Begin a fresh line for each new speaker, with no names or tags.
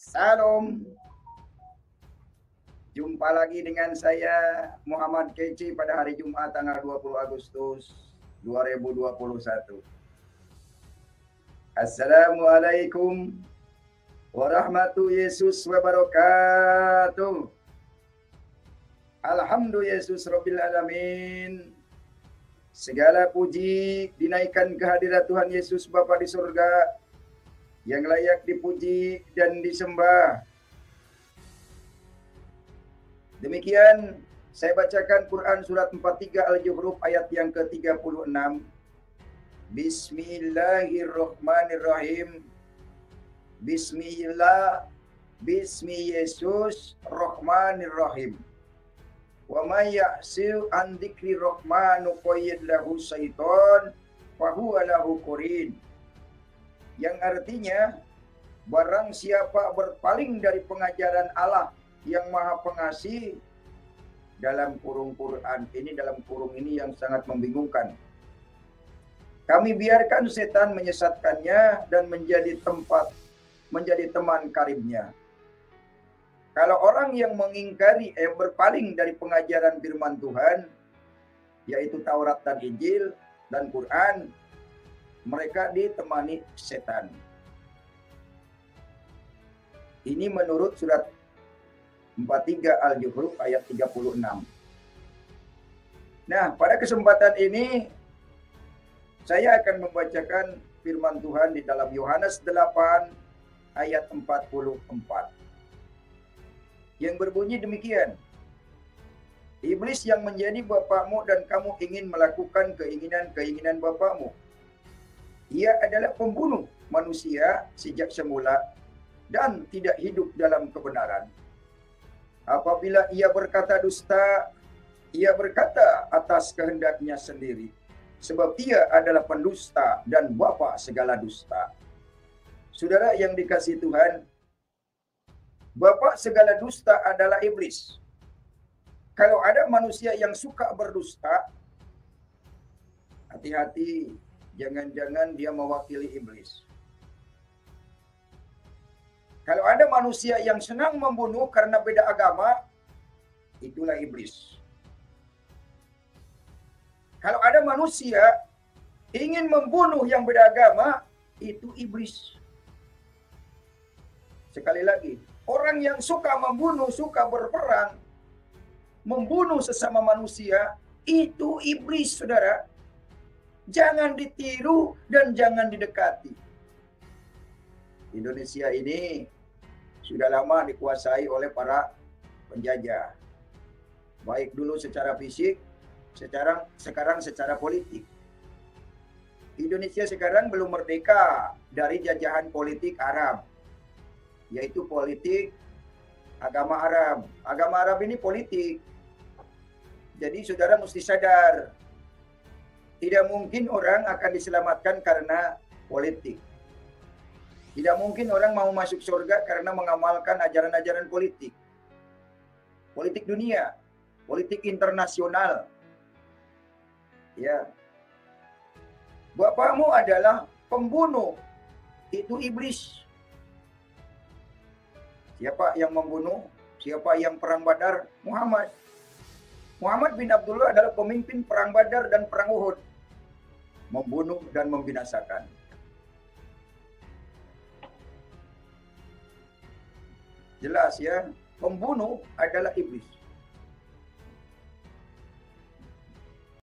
Salam. Jumpa lagi dengan saya Muhammad Keci pada hari Jumat tanggal 20 Agustus 2021. Assalamualaikum warahmatullahi wabarakatuh. Alhamdulillah Yesus Rabbil Alamin. Segala puji dinaikkan kehadirat Tuhan Yesus Bapa di surga yang layak dipuji dan disembah. Demikian saya bacakan Quran surat 43 Al-Zukhruf ayat yang ke-36. Bismillahirrahmanirrahim. Bismillah, Bismi Yesus Rahmanirrahim. Wa may ya'sil an dzikri rahmanu qayyid lahu syaiton fa huwa lahu qarin. Yang artinya, barang siapa berpaling dari pengajaran Allah yang Maha Pengasih, dalam kurung Quran ini, dalam kurung ini yang sangat membingungkan, kami biarkan setan menyesatkannya dan menjadi teman karibnya. Kalau orang yang mengingkari, berpaling dari pengajaran firman Tuhan, yaitu Taurat dan Injil dan Quran, mereka ditemani setan. Ini menurut surat 43 Al-Zukhruf ayat 36. Nah, pada kesempatan ini saya akan membacakan firman Tuhan di dalam Yohanes 8 ayat 44. Yang berbunyi demikian. Iblis yang menjadi bapakmu dan kamu ingin melakukan keinginan-keinginan bapakmu. Ia adalah pembunuh manusia sejak semula dan tidak hidup dalam kebenaran. Apabila ia berkata dusta, ia berkata atas kehendaknya sendiri, sebab ia adalah pendusta dan bapa segala dusta. Saudara yang dikasihi Tuhan, bapa segala dusta adalah iblis. Kalau ada manusia yang suka berdusta, hati-hati, jangan-jangan dia mewakili iblis. Kalau ada manusia yang senang membunuh karena beda agama, itulah iblis. Kalau ada manusia ingin membunuh yang beda agama, itu iblis. Sekali lagi, orang yang suka membunuh, suka berperang, membunuh sesama manusia, itu iblis, saudara. Jangan ditiru dan jangan didekati. Indonesia ini sudah lama dikuasai oleh para penjajah. Baik dulu secara fisik, sekarang secara politik. Indonesia sekarang belum merdeka dari jajahan politik Arab, yaitu politik agama Arab. Agama Arab ini politik. Jadi saudara mesti sadar, tidak mungkin orang akan diselamatkan karena politik. Tidak mungkin orang mau masuk surga karena mengamalkan ajaran-ajaran politik. Politik dunia, politik internasional. Ya. Bapakmu adalah pembunuh. Itu iblis. Siapa yang membunuh? Siapa yang perang Badar? Muhammad. Muhammad bin Abdullah adalah pemimpin perang Badar dan perang Uhud. Membunuh dan membinasakan. Jelas ya, pembunuh adalah iblis.